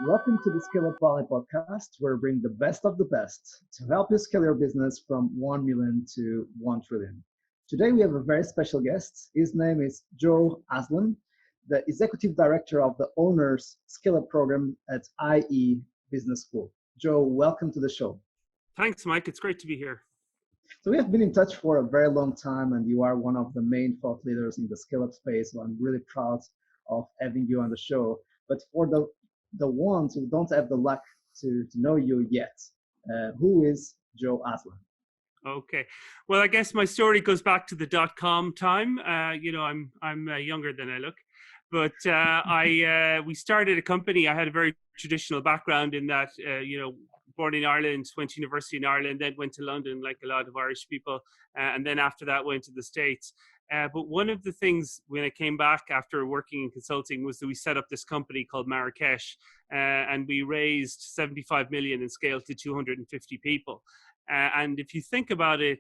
Welcome to the Scaleup Valley podcast, where we bring the best of the best to help you scale your business from 1 million to 1 trillion. Today, we have a very special guest. His name is Joe Haslam, the Executive Director of the Owners Scaleup program at IE Business School. Joe, welcome to the show. Thanks, Mike. It's great to be here. So we have been in touch for a very long time, and you are one of the main thought leaders in the scale-up space. So I'm really proud of having you on the show. But for the ones who don't have the luck to know you yet, who is Joe Asla? Okay. Well, I guess my story goes back to the .com time. I'm younger than I look, but we started a company. I had a very traditional background in that, born in Ireland, went to university in Ireland, then went to London like a lot of Irish people, and then after that went to the States. But one of the things when I came back after working in consulting was that we set up this company called Marrakesh, and we raised 75 million and scaled to 250 people. And if you think about it,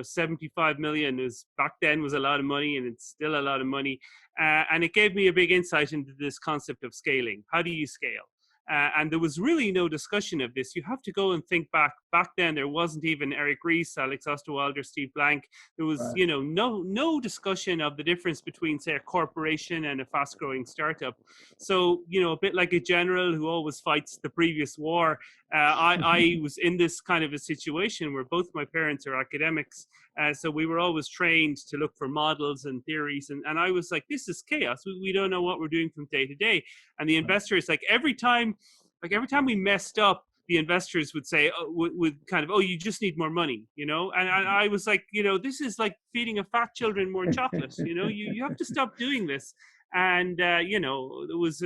75 million back then was a lot of money, and it's still a lot of money. And it gave me a big insight into this concept of scaling. How do you scale? And there was really no discussion of this. You have to go and think back. Back then, there wasn't even Eric Ries, Alex Osterwalder, Steve Blank. There was, no discussion of the difference between, say, a corporation and a fast-growing startup. So, a bit like a general who always fights the previous war, I was in this kind of a situation where both my parents are academics. So we were always trained to look for models and theories. And I was like, this is chaos. We don't know what we're doing from day to day. And the investors, every time we messed up, the investors would say, you just need more money, And I was like, this is like feeding a fat children more chocolate, you have to stop doing this. And, it was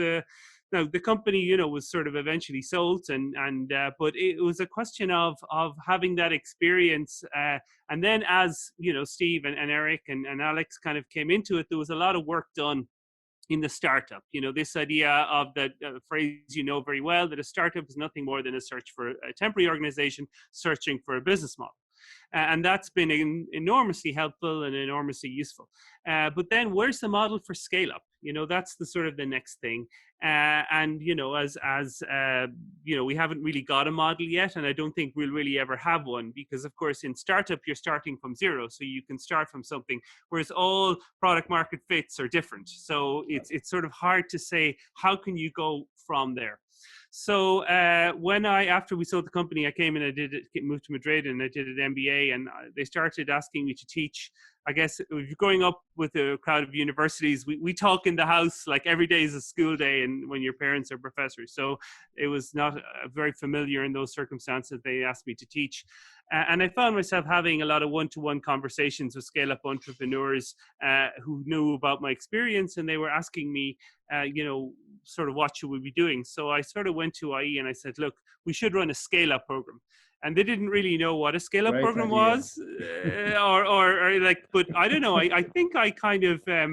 now the company, was sort of eventually sold, but it was a question of having that experience. And then as, Steve and Eric and Alex kind of came into it, there was a lot of work done in the startup. This idea of that phrase, very well, that a startup is nothing more than a search for a temporary organization searching for a business model. And that's been enormously helpful and enormously useful. But then where's the model for scale up? That's the sort of the next thing. And, we haven't really got a model yet. And I don't think we'll really ever have one because, of course, in startup, you're starting from zero. So you can start from something, whereas all product market fits are different. So it's sort of hard to say, how can you go from there? So after we sold the company, I came and moved to Madrid and I did an MBA, and they started asking me to teach. I guess if you're growing up with a crowd of universities, we talk in the house like every day is a school day, and when your parents are professors. So it was not very familiar in those circumstances. They asked me to teach. And I found myself having a lot of one-to-one conversations with scale-up entrepreneurs who knew about my experience, and they were asking me, sort of what should we be doing? So I sort of went to IE and I said, look, we should run a scale-up program. And they didn't really know what a scale-up program was, but I don't know. I think I kind of, I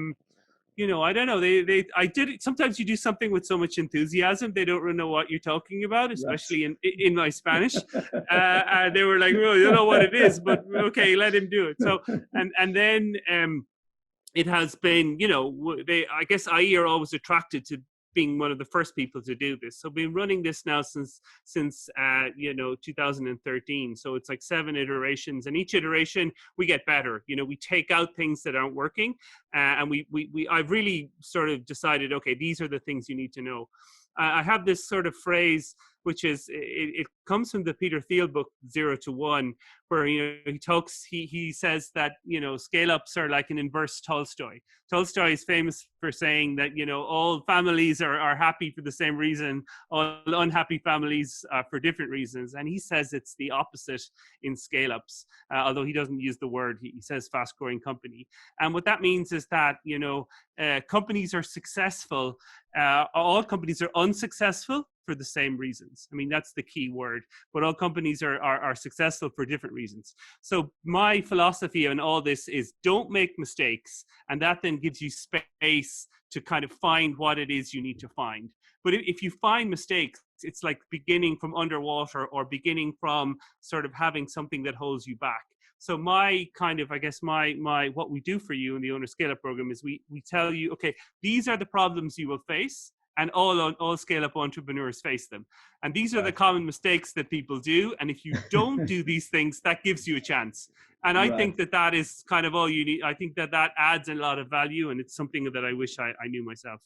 don't know. I did it. Sometimes you do something with so much enthusiasm, they don't really know what you're talking about, especially in my Spanish. They were like, "Oh, you don't know what it is, but okay, let him do it." So, and then it has been, I guess IE are always attracted to being one of the first people to do this. So we've been running this now since 2013. So it's like 7 iterations, and each iteration we get better. We take out things that aren't working, and I've really sort of decided, okay, these are the things you need to know. I have this sort of phrase, which is, it comes from the Peter Thiel book, 0 to 1, where, he says that, scale-ups are like an inverse Tolstoy. Tolstoy is famous for saying that, all families are happy for the same reason, all unhappy families for different reasons. And he says it's the opposite in scale-ups, although he doesn't use the word, he says fast-growing company. And what that means is that, companies are successful, all companies are unsuccessful for the same reasons. I mean, that's the key word, but all companies are successful for different reasons. So my philosophy on all this is don't make mistakes, and that then gives you space to kind of find what it is you need to find. But if you find mistakes, it's like beginning from underwater or beginning from sort of having something that holds you back. So my kind of, I guess, my what we do for you in the Owner Scale-Up program is we tell you, okay, these are the problems you will face. and all scale-up entrepreneurs face them. And these are the Right. common mistakes that people do. And if you don't do these things, that gives you a chance. And I Right. think that is kind of all you need. I think that adds a lot of value, and it's something that I wish I knew myself.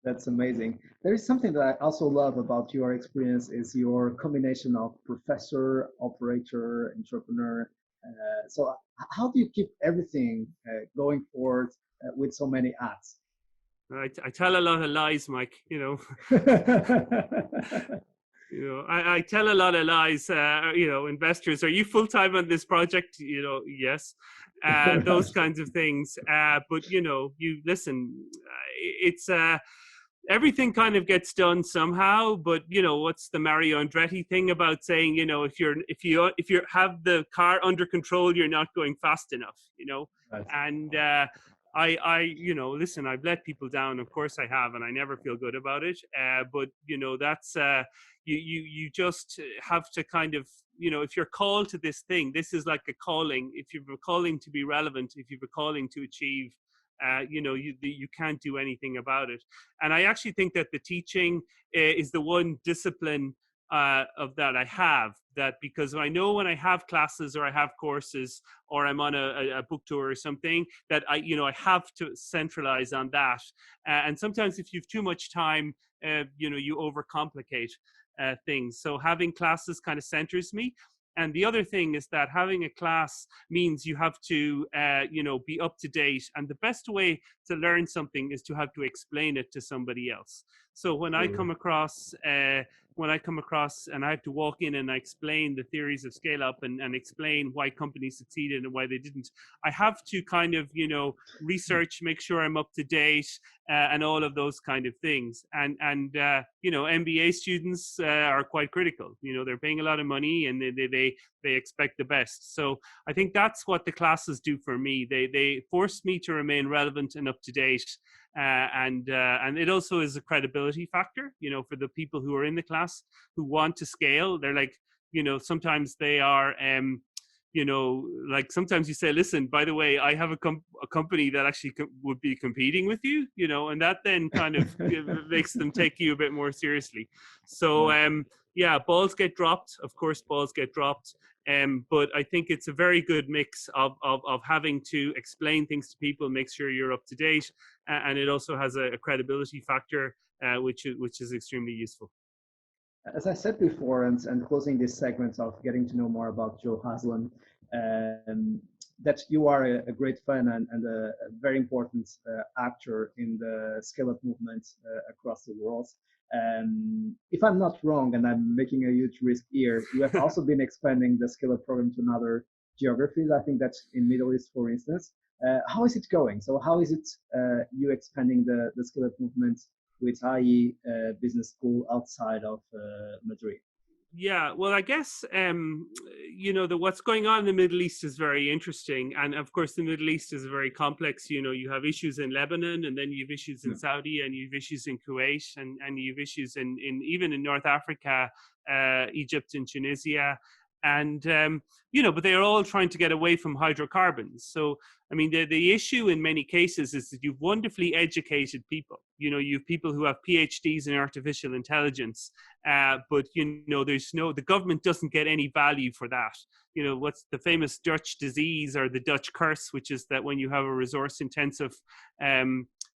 That's amazing. There is something that I also love about your experience is your combination of professor, operator, entrepreneur. So how do you keep everything going forward with so many ads? I tell a lot of lies, Mike. I tell a lot of lies. Investors, are you full time on this project? Yes, those kinds of things. But you listen. It's everything kind of gets done somehow. But what's the Mario Andretti thing about saying, if you have the car under control, you're not going fast enough. Right. And listen, I've let people down. Of course I have, and I never feel good about it. But that's you just have to kind of, if you're called to this thing, this is like a calling. If you've a calling to be relevant, if you've a calling to achieve, you can't do anything about it. And I actually think that the teaching is the one discipline of that I have, that because I know when I have classes or I have courses or I'm on a book tour or something, that I have to centralize on that. And sometimes if you've too much time, you overcomplicate things. So having classes kind of centers me. And the other thing is that having a class means you have to, be up to date. And the best way to learn something is to have to explain it to somebody else. So when I come across and I have to walk in and I explain the theories of scale up and explain why companies succeeded and why they didn't, I have to kind of, research, make sure I'm up to date, and all of those kind of things. And MBA students are quite critical. They're paying a lot of money and they expect the best. So I think that's what the classes do for me. They force me to remain relevant and up to date. And it also is a credibility factor, for the people who are in the class who want to scale. They're like, sometimes they are, like sometimes you say, listen, by the way, I have a company that actually would be competing with you, and that then kind of makes them take you a bit more seriously. So, balls get dropped. Of course, balls get dropped. But I think it's a very good mix of having to explain things to people, make sure you're up to date, and it also has a credibility factor, which is extremely useful. As I said before, and closing this segment of getting to know more about Joe Haslam, that you are a great fan and a very important actor in the scale-up movement across the world. If I'm not wrong, and I'm making a huge risk here, you have also been expanding the scale-up program to another geographies. I think that's in Middle East, for instance. How is it going? So how is it you expanding the scale-up movement with IE Business School outside of Madrid? Yeah, well, I guess what's going on in the Middle East is very interesting, and of course, the Middle East is very complex. You have issues in Lebanon, and then you have issues in Saudi, and you have issues in Kuwait, and you have issues in even in North Africa, Egypt, and Tunisia, and but they are all trying to get away from hydrocarbons. So I mean, the issue in many cases is that you've wonderfully educated people. You have people who have PhDs in artificial intelligence, but the government doesn't get any value for that. What's the famous Dutch disease or the Dutch curse, which is that when you have a resource intensive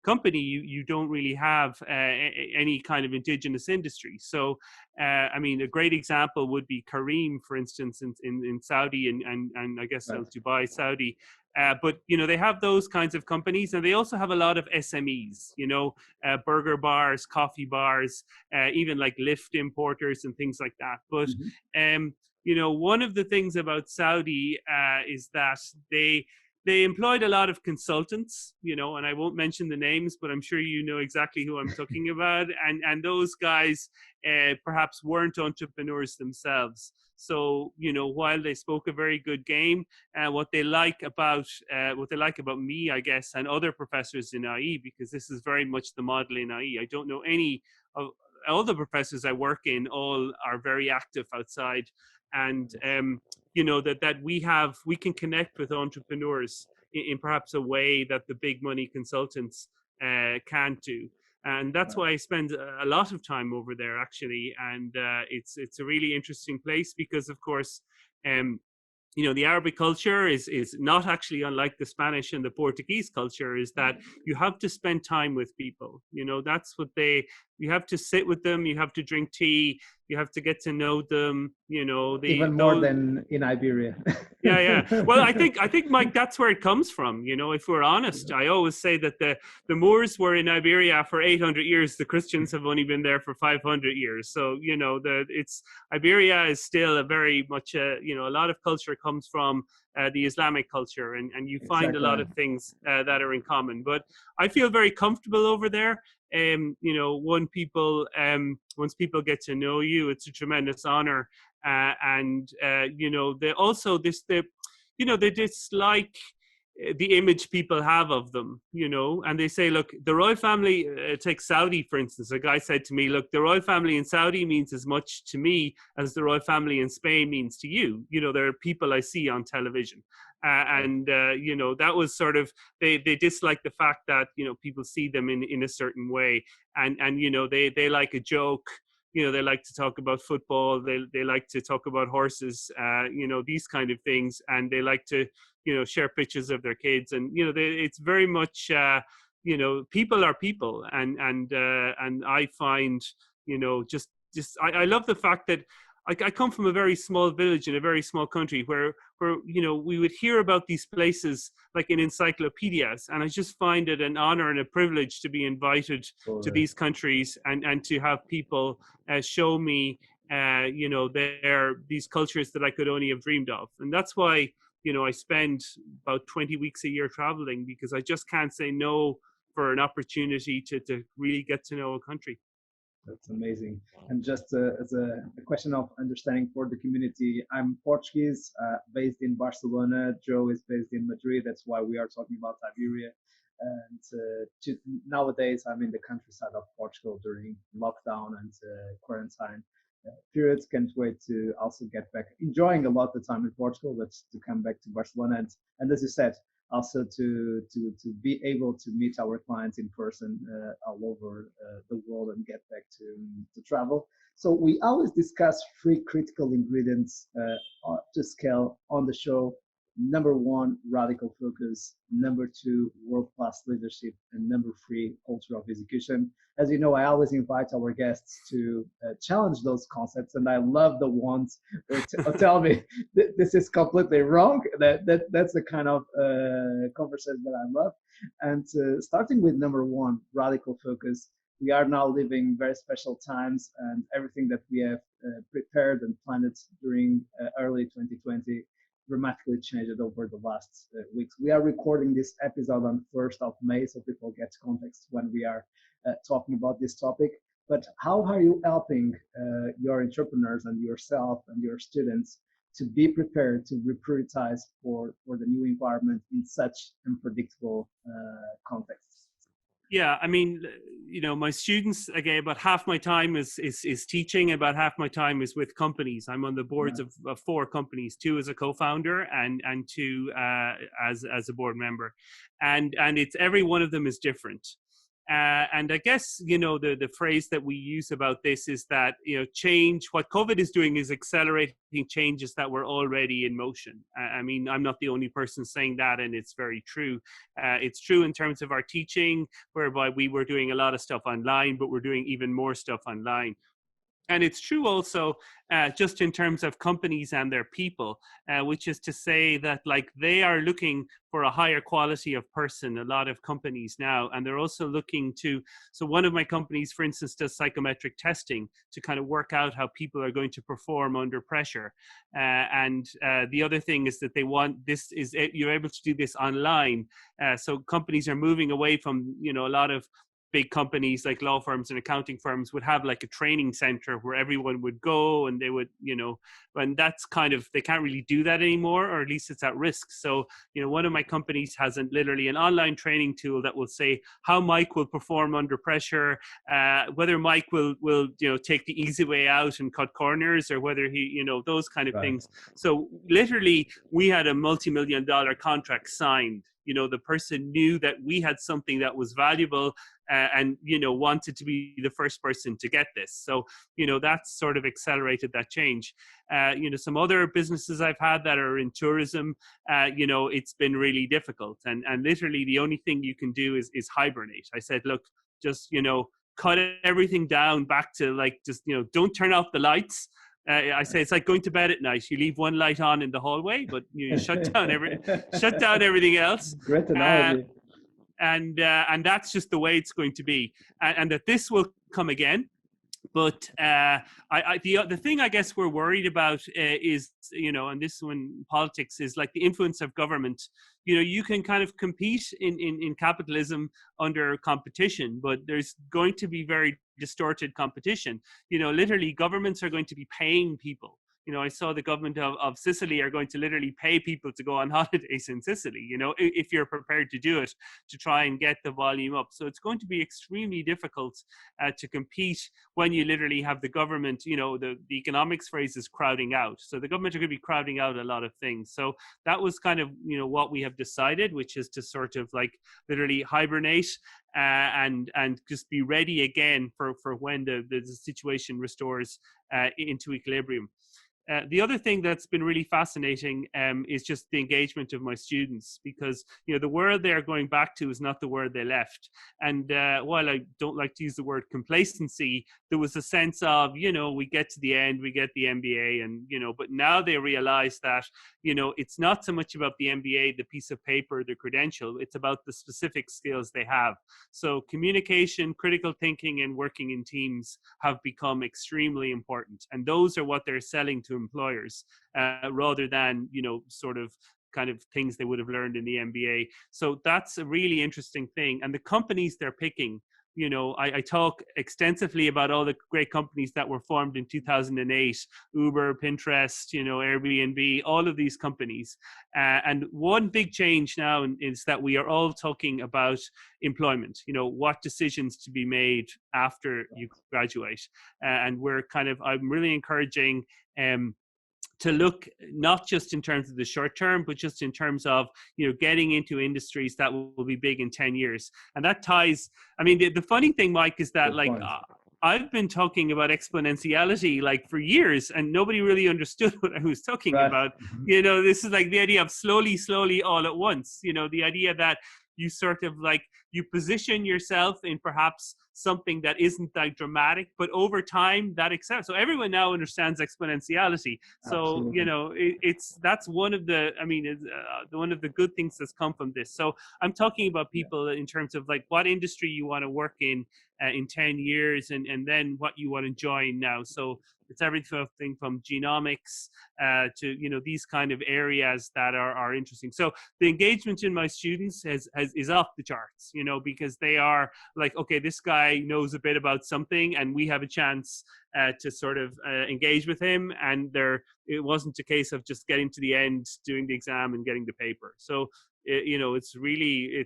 company, you don't really have any kind of indigenous industry. So, I mean, a great example would be Kareem, for instance, in Saudi and I guess Dubai, Saudi. But they have those kinds of companies, and they also have a lot of SMEs. Burger bars, coffee bars, even like lift importers and things like that. But one of the things about Saudi is that they employed a lot of consultants, and I won't mention the names, but I'm sure you know exactly who I'm talking about. And those guys perhaps weren't entrepreneurs themselves. So, while they spoke a very good game, what they like about me, I guess, and other professors in IE, because this is very much the model in IE. I don't know any of all the professors I work in. All are very active outside, and that we can connect with entrepreneurs in perhaps a way that the big money consultants can't do. And that's why I spend a lot of time over there, actually. And it's a really interesting place because, of course, the Arabic culture is not actually unlike the Spanish and the Portuguese culture, is that you have to spend time with people. That's what you have to sit with them, you have to drink tea, you have to get to know them, Even more than in Iberia. Yeah. Well, I think, Mike, that's where it comes from. If we're honest, I always say that the Moors were in Iberia for 800 years. The Christians have only been there for 500 years. So it's Iberia is still a very much a lot of culture comes from the Islamic culture, and you find a lot of things that are in common. But I feel very comfortable over there. Once people get to know you, it's a tremendous honor. They also they dislike the image people have of them, and they say, look, the royal family, take Saudi, for instance. A guy said to me, look, the royal family in Saudi means as much to me as the royal family in Spain means to you. There are people I see on television. That was sort of, they dislike the fact that, people see them in a certain way. And they like a joke. They like to talk about football. They like to talk about horses, these kind of things. And they like to, share pictures of their kids. And, it's very much, people are people. And I find, I love the fact that I come from a very small village in a very small country where we would hear about these places like in encyclopedias, and I just find it an honor and a privilege to be invited to these countries and to have people show me these cultures that I could only have dreamed of. And that's why I spend about 20 weeks a year traveling, because I just can't say no for an opportunity to really get to know a country. That's amazing. And just as a question of understanding for the community, I'm Portuguese, based in Barcelona. Joe is based in Madrid. That's why we are talking about Iberia. And nowadays, I'm in the countryside of Portugal during lockdown and quarantine periods. Can't wait to also get back, enjoying a lot of the time in Portugal, but to come back to Barcelona. And as you said, also to be able to meet our clients in person all over the world and get back to travel. So we always discuss 3 critical ingredients to scale on the show. Number 1, radical focus. Number 2, world-class leadership. And number 3, culture of execution. As you know, I always invite our guests to challenge those concepts, and I love the ones that tell me this is completely wrong. That's the kind of conversation that I love. And starting with number 1, radical focus. We are now living very special times, and everything that we have prepared and planned during early 2020 dramatically changed over the last weeks. We are recording this episode on 1st of May, so people get context when we are talking about this topic. But how are you helping your entrepreneurs and yourself and your students to be prepared to reprioritize for the new environment in such unpredictable contexts? Yeah, I mean, my students, again, about half my time is teaching, about half my time is with companies. I'm on the boards of 4 companies, 2 as a co-founder and 2 as a board member, and it's every one of them is different. And I guess, the phrase that we use about this is that, change, what COVID is doing is accelerating changes that were already in motion. I mean, I'm not the only person saying that, and it's very true. It's true in terms of our teaching, whereby we were doing a lot of stuff online, but we're doing even more stuff online. And it's true also just in terms of companies and their people, which is to say that they are looking for a higher quality of person, a lot of companies now. And they're also looking to, so one of my companies, for instance, does psychometric testing to kind of work out how people are going to perform under pressure. And the other thing is that they want, you're able to do this online. So companies are moving away from, a lot of big companies like law firms and accounting firms would have like a training center where everyone would go and they would, and that's kind of, they can't really do that anymore, or at least it's at risk. So, one of my companies has literally an online training tool that will say how Mike will perform under pressure, whether Mike will, take the easy way out and cut corners, or whether he, those kind of things. So literally we had a multi-million-dollar contract signed the person knew that we had something that was valuable, and wanted to be the first person to get this. So that's sort of accelerated that change. Some other businesses I've had that are in tourism, it's been really difficult, and literally the only thing you can do is hibernate. I said, look, just cut everything down back to just don't turn off the lights. I say it's like going to bed at night. You leave one light on in the hallway, but you shut down everything else. Great analogy. And that's just the way it's going to be, and that this will come again. But the thing I guess we're worried about is, and this one politics is like the influence of government. You can kind of compete in capitalism under competition, but there's going to be very distorted competition. Literally governments are going to be paying people. I saw the government of Sicily are going to literally pay people to go on holidays in Sicily, if you're prepared to do it, to try and get the volume up. So it's going to be extremely difficult to compete when you literally have the government, the economics phrase is crowding out. So the government are going to be crowding out a lot of things. So that was kind of, what we have decided, which is to sort of like literally hibernate and just be ready again for when the situation restores into equilibrium. The other thing that's been really fascinating is just the engagement of my students, because the world they're going back to is not the world they left. And while I don't like to use the word complacency, there was a sense of we get to the end, we get the MBA, and but now they realize that it's not so much about the MBA, the piece of paper, the credential. It's about the specific skills they have. So communication, critical thinking, and working in teams have become extremely important, and those are what they're selling to employers, rather than sort of kind of things they would have learned in the MBA. So that's a really interesting thing. And the companies they're picking, I talk extensively about all the great companies that were formed in 2008, Uber, Pinterest, Airbnb, all of these companies. And one big change now is that we are all talking about employment, what decisions to be made after you graduate. And I'm really encouraging to look not just in terms of the short term, but just in terms of, getting into industries that will be big in 10 years. And that ties, the funny thing, Mike, is that I've been talking about exponentiality for years, and nobody really understood what I was talking about. Mm-hmm. This is like the idea of slowly all at once, the idea that you sort of you position yourself in perhaps something that isn't that dramatic, but over time that accepts. So everyone now understands exponentiality. So Absolutely. That's one of the one of the good things that's come from this. So I'm talking about people in terms of what industry you want to work in 10 years, and then what you want to join now. So it's everything from genomics to these kind of areas that are interesting. So the engagement in my students is off the charts, because they are like, okay, this guy knows a bit about something, and we have a chance to sort of engage with him. And it wasn't a case of just getting to the end, doing the exam, and getting the paper. So it's really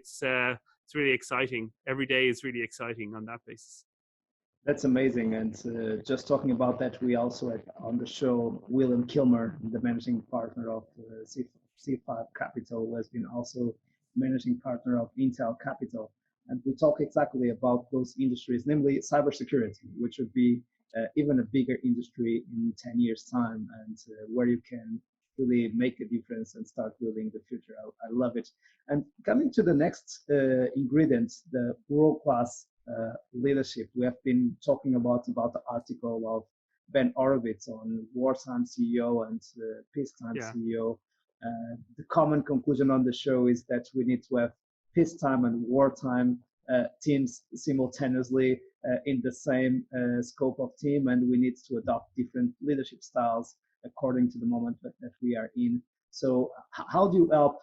exciting. Every day is really exciting on that basis. That's amazing. And just talking about that, we also had on the show William Kilmer, the managing partner of C5 Capital, who has been also managing partner of Intel Capital. And we talk exactly about those industries, namely cybersecurity, which would be even a bigger industry in 10 years' time, and where you can really make a difference and start building the future. I love it. And coming to the next ingredient, the world-class leadership. We have been talking about the article of Ben Horowitz on wartime CEO and peacetime CEO. The common conclusion on the show is that we need to have peacetime and wartime teams simultaneously in the same scope of team, and we need to adopt different leadership styles according to the moment that we are in. So how do you help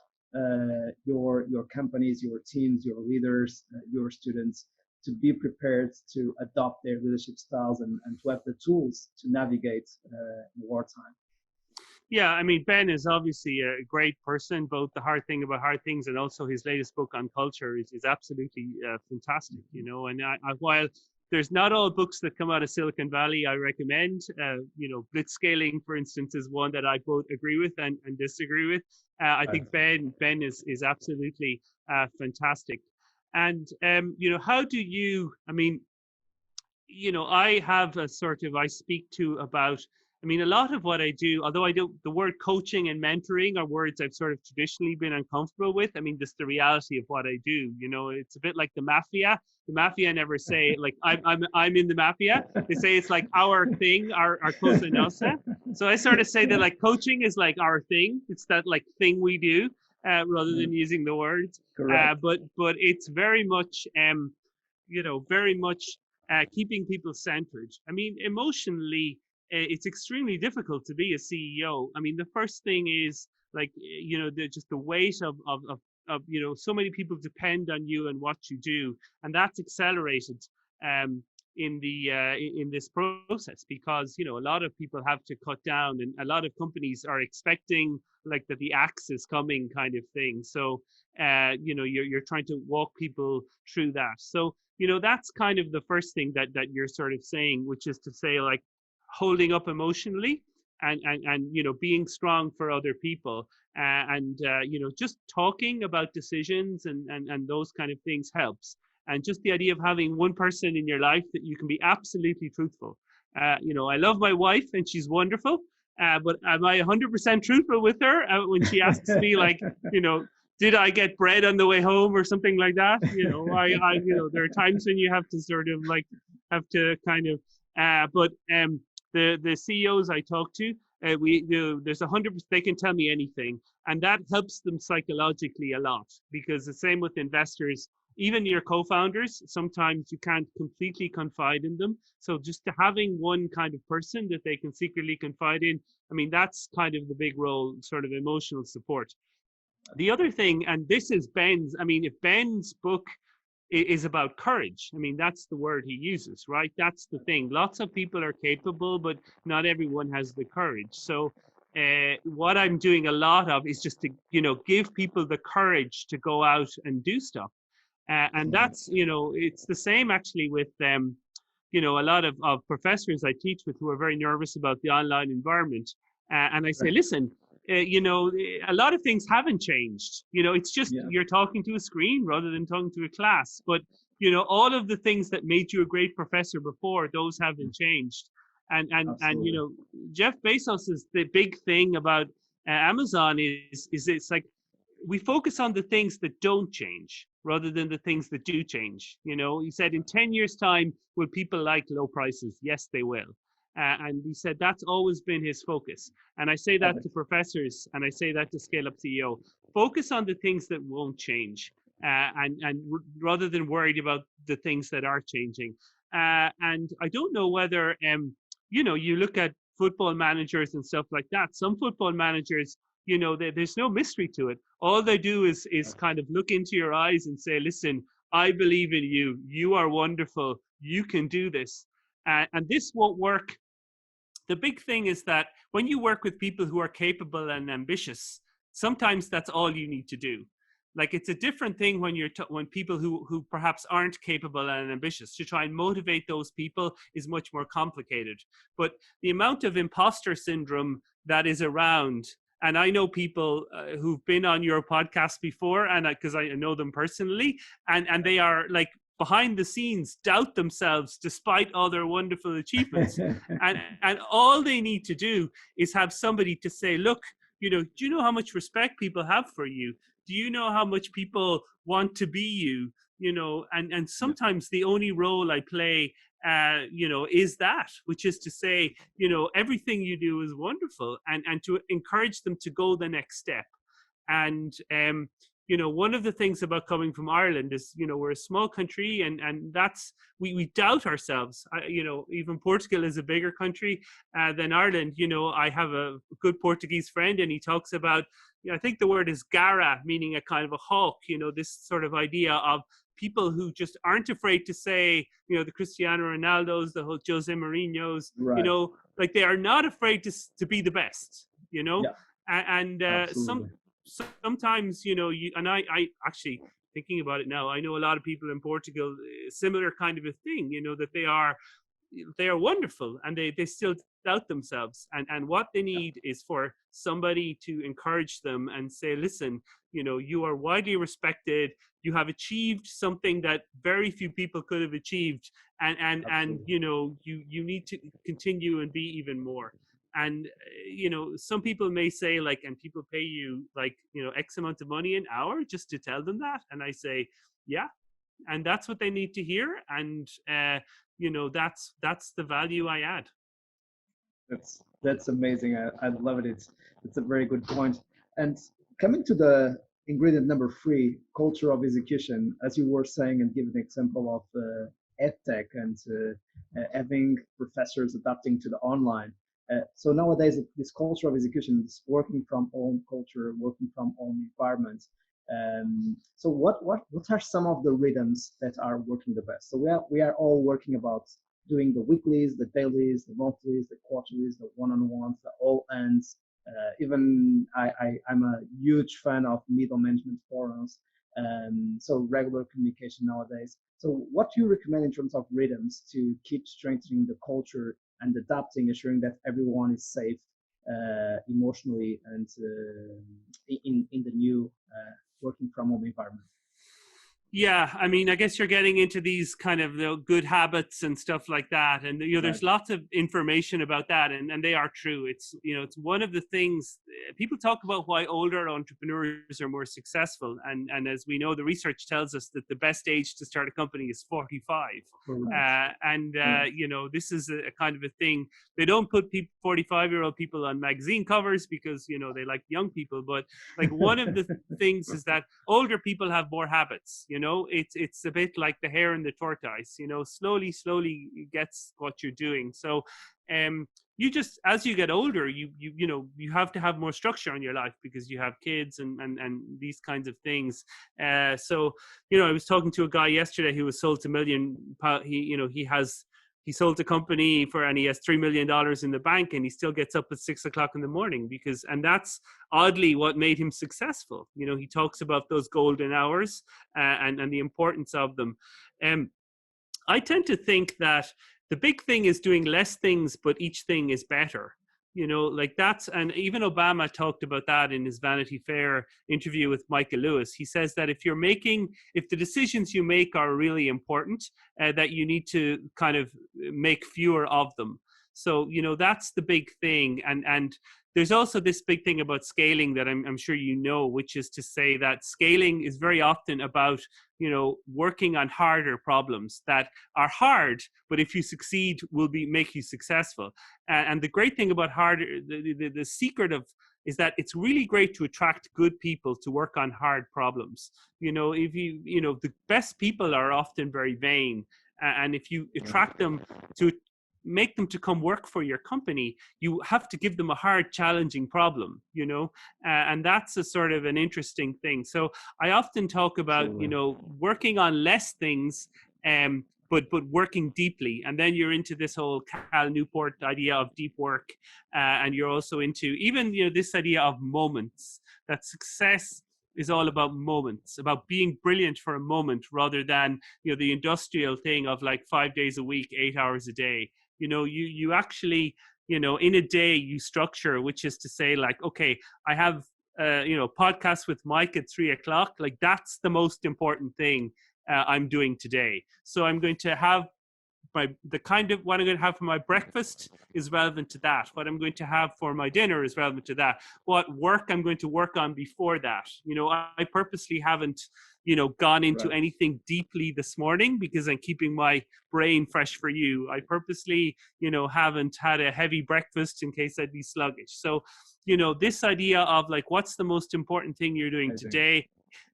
your companies, your teams, your leaders, your students to be prepared to adopt their leadership styles and to have the tools to navigate wartime? Yeah, Ben is obviously a great person. Both The Hard Thing About Hard Things and also his latest book on culture is absolutely fantastic, And while there's not all books that come out of Silicon Valley I recommend. Blitzscaling, for instance, is one that I both agree with and disagree with. I think Ben is absolutely fantastic. And how do you? I mean, I have a sort of, I speak to about, I mean, a lot of what I do, although I do the word coaching and mentoring are words I've sort of traditionally been uncomfortable with. I mean, just the reality of what I do, it's a bit like the mafia. The mafia never say like, I'm in the mafia. They say it's like our thing, our cosa nostra. So I sort of say that like coaching is like our thing. It's that like thing we do rather than using the words. But it's very much, very much keeping people centered. I mean, emotionally, it's extremely difficult to be a CEO. I mean, the first thing is like, just the weight of so many people depend on you and what you do, and that's accelerated in this process because a lot of people have to cut down, and a lot of companies are expecting like that the axe is coming kind of thing. So you're trying to walk people through that. So that's kind of the first thing that you're sort of saying, which is to say like holding up emotionally and being strong for other people and just talking about decisions and those kind of things helps. And just the idea of having one person in your life that you can be absolutely truthful. I love my wife and she's wonderful, but am I 100% truthful with her when she asks me like, did I get bread on the way home or something like that? There are times when you have to sort of like have to kind of, the CEOs I talk to, there's 100%, they can tell me anything, and that helps them psychologically a lot because the same with investors, even your co-founders, sometimes you can't completely confide in them. So just having one kind of person that they can secretly confide in, I mean, that's kind of the big role, sort of emotional support. The other thing, and this is Ben's, I mean, if Ben's book is about courage, I mean, that's the word he uses, right? That's the thing. Lots of people are capable, but not everyone has the courage. So what I'm doing a lot of is just to, give people the courage to go out and do stuff. And that's, it's the same actually with, a lot of professors I teach with who are very nervous about the online environment. And I say, listen, a lot of things haven't changed. It's just you're talking to a screen rather than talking to a class. But, all of the things that made you a great professor before, those haven't changed. And Jeff Bezos is the big thing about Amazon is it's like we focus on the things that don't change rather than the things that do change. He said in 10 years time, will people like low prices? Yes, they will. And he said that's always been his focus. And I say that to professors, and I say that to Scaleup CEO. Focus on the things that won't change, and rather than worried about the things that are changing. And I don't know whether, you look at football managers and stuff like that. Some football managers, there's no mystery to it. All they do is kind of look into your eyes and say, listen, I believe in you. You are wonderful. You can do this. And this won't work. The big thing is that when you work with people who are capable and ambitious, sometimes that's all you need to do. Like it's a different thing when when people who perhaps aren't capable and ambitious, to try and motivate those people is much more complicated. But the amount of imposter syndrome that is around, and I know people who've been on your podcast before, and because I know them personally, and they are like behind the scenes doubt themselves despite all their wonderful achievements. and all they need to do is have somebody to say, look, do you know how much respect people have for you? Do you know how much people want to be you? And sometimes the only role I play, is that, which is to say, everything you do is wonderful, and to encourage them to go the next step. And one of the things about coming from Ireland is, we're a small country, and that's we doubt ourselves. Even Portugal is a bigger country than Ireland. I have a good Portuguese friend, and he talks about, I think the word is gara, meaning a kind of a hawk. This sort of idea of people who just aren't afraid to say, the Cristiano Ronaldos, the Jose Mourinhos, right. Like they are not afraid to be the best. And sometimes, and I actually, thinking about it now, I know a lot of people in Portugal, similar kind of a thing, that they are wonderful, and they still doubt themselves, and what they need is for somebody to encourage them and say, listen, you are widely respected, you have achieved something that very few people could have achieved, and Absolutely. you need to continue and be even more. And some people may say, like, and people pay you, like, X amount of money an hour just to tell them that, and I say, yeah, and that's what they need to hear, and that's the value I add. That's amazing. I love it. It's a very good point. And coming to the ingredient number three, culture of execution, as you were saying and giving an example of edtech and having professors adapting to the online. So nowadays, this culture of execution is working from home culture, working from home environment. So what are some of the rhythms that are working the best? So we are all working about doing the weeklies, the dailies, the monthlies, the quarterlies, the one-on-ones, the all ends. Even I'm a huge fan of middle management forums. So regular communication nowadays. So what do you recommend in terms of rhythms to keep strengthening the culture and adapting, ensuring that everyone is safe emotionally and in the new working from home environment? Yeah, I mean, I guess you're getting into these kind of good habits and stuff like that, and Right. there's lots of information about that, and they are true. It's one of the things people talk about why older entrepreneurs are more successful, and as we know, the research tells us that the best age to start a company is 45. Correct. And Correct. this is a kind of a thing. They don't put 45-year-old people on magazine covers because they like young people, but like one of the things is that older people have more habits. It's a bit like the hare and the tortoise. Slowly gets what you're doing. So you just, as you get older, you have to have more structure in your life because you have kids and these kinds of things. So I was talking to a guy yesterday who was sold to million. He sold a company and he has $3 million in the bank, and he still gets up at 6 o'clock in the morning and that's oddly what made him successful. He talks about those golden hours and the importance of them. I tend to think that the big thing is doing less things, but each thing is better. Like that's, and even Obama talked about that in his Vanity Fair interview with Michael Lewis. He says that if the decisions you make are really important, that you need to kind of make fewer of them. So, that's the big thing. And there's also this big thing about scaling that I'm sure which is to say that scaling is very often about working on harder problems that are hard, but if you succeed will make you successful. And the great thing about harder, the secret of is that it's really great to attract good people to work on hard problems. If the best people are often very vain, and if you attract them to make them to come work for your company, you have to give them a hard, challenging problem, and that's a sort of an interesting thing. So I often talk about, Absolutely. working on less things, but working deeply. And then you're into this whole Cal Newport idea of deep work, and you're also into even this idea of moments. That success is all about moments, about being brilliant for a moment rather than the industrial thing of like 5 days a week, 8 hours a day. You actually, in a day you structure, which is to say, like, okay, I have podcast with Mike at 3 o'clock. Like that's the most important thing I'm doing today. So I'm going to have what I'm going to have for my breakfast is relevant to that. What I'm going to have for my dinner is relevant to that. What work I'm going to work on before that. I purposely haven't, gone into Right. anything deeply this morning because I'm keeping my brain fresh for you. I purposely, haven't had a heavy breakfast in case I'd be sluggish. So, this idea of like, what's the most important thing you're doing Amazing. today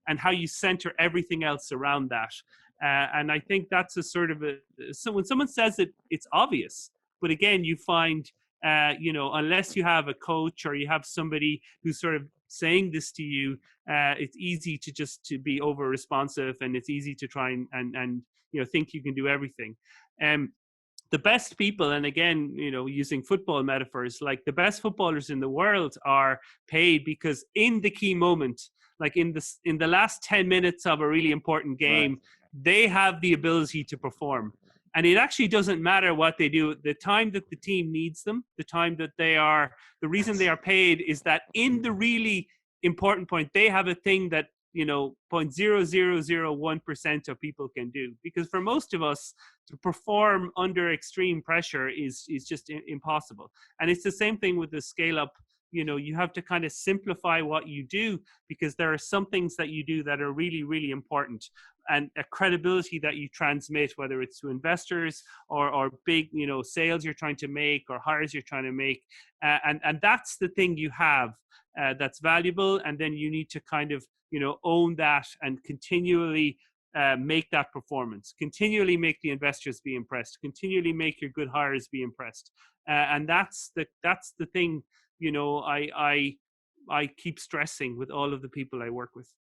and how you center everything else around that. And I think that's a sort of so when someone says it, it's obvious. But again, you find, unless you have a coach or you have somebody who's sort of saying this to you, it's easy to be over responsive, and it's easy to try and think you can do everything. The best people, and again, using football metaphors, like the best footballers in the world are paid because in the key moment, like in the last 10 minutes of a really important game, Right. they have the ability to perform. And it actually doesn't matter what they do. The time that the team needs them, the time that the reason they are paid is that in the really important point, they have a thing that, 0.0001% of people can do. Because for most of us, to perform under extreme pressure is just impossible. And it's the same thing with the scale up. You have to kind of simplify what you do, because there are some things that you do that are really, really important, and a credibility that you transmit, whether it's to investors or big, sales you're trying to make or hires you're trying to make. And that's the thing you have that's valuable. And then you need to kind of, own that and continually make that performance, continually make the investors be impressed, continually make your good hires be impressed. And that's the thing, I keep stressing with all of the people I work with.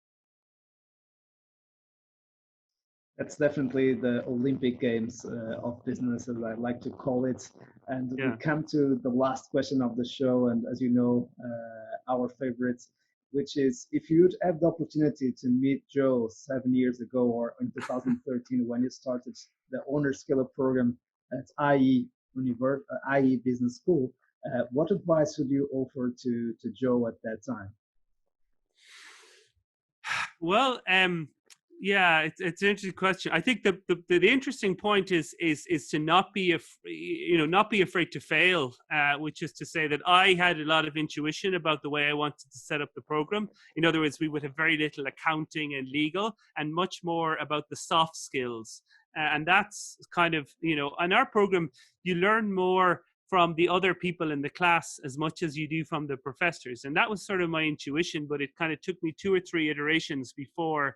That's definitely the Olympic Games of business, as I like to call it. And we come to the last question of the show, and as you know, our favorite, which is, if you'd have the opportunity to meet Joe 7 years ago, or in 2013 when you started the Owner Scaleup program at IE Business School, what advice would you offer to Joe at that time? Well, yeah, it's an interesting question. I think the interesting point is to not be not be afraid to fail, which is to say that I had a lot of intuition about the way I wanted to set up the program. In other words, we would have very little accounting and legal, and much more about the soft skills. And that's kind of, in our program, you learn more from the other people in the class as much as you do from the professors. And that was sort of my intuition, but it kind of took me 2 or 3 iterations before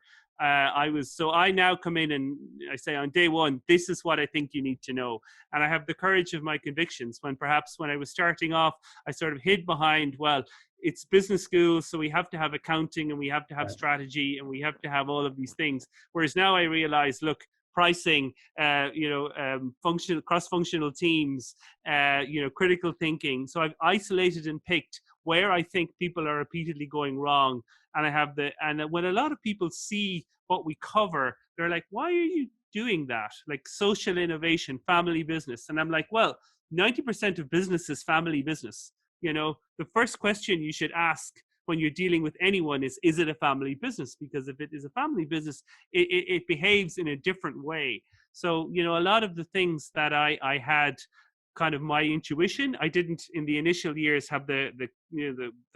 so I now come in and I say on day one, this is what I think you need to know. And I have the courage of my convictions, when perhaps when I was starting off, I sort of hid behind, well, it's business school, so we have to have accounting and we have to have strategy and we have to have all of these things. Whereas now I realize, look, pricing, cross-functional teams, critical thinking. So I've isolated and picked where I think people are repeatedly going wrong. And when a lot of people see what we cover, they're like, why are you doing that? Like social innovation, family business. And I'm like, well, 90% of business is family business. The first question you should ask when you're dealing with anyone is it a family business? Because if it is a family business, it behaves in a different way. So, a lot of the things that I had kind of my intuition, I didn't in the initial years have the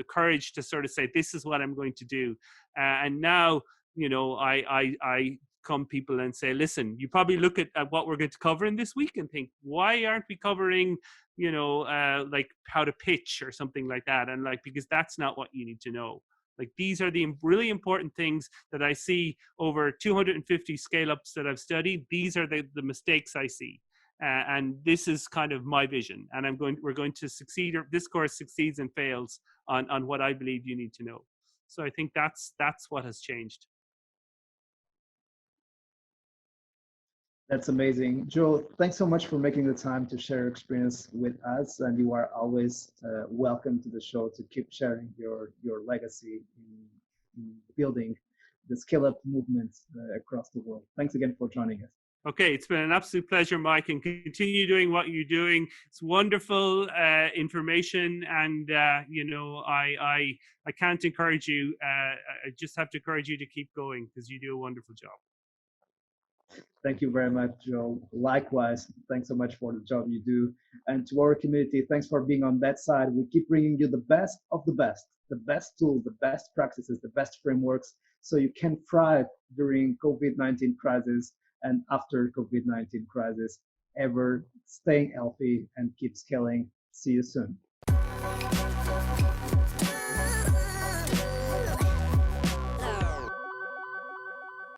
courage to sort of say, this is what I'm going to do. And now, I come people and say, listen, you probably look at what we're going to cover in this week and think, why aren't we covering like how to pitch or something like that? And because that's not what you need to know. Like, these are the really important things that I see over 250 scale ups that I've studied. These are the mistakes I see. And this is kind of my vision. And we're going to succeed, or this course succeeds and fails on what I believe you need to know. So I think that's what has changed. That's amazing. Joe, thanks so much for making the time to share your experience with us. And you are always welcome to the show to keep sharing your legacy in building the scale-up movement across the world. Thanks again for joining us. Okay, it's been an absolute pleasure, Mike, and continue doing what you're doing. It's wonderful information, and I can't encourage you. I just have to encourage you to keep going, because you do a wonderful job. Thank you very much, Joe. Likewise, thanks so much for the job you do. And to our community, thanks for being on that side. We keep bringing you the best of the best tools, the best practices, the best frameworks, so you can thrive during COVID-19 crisis and after COVID-19 crisis, ever staying healthy and keep scaling. See you soon.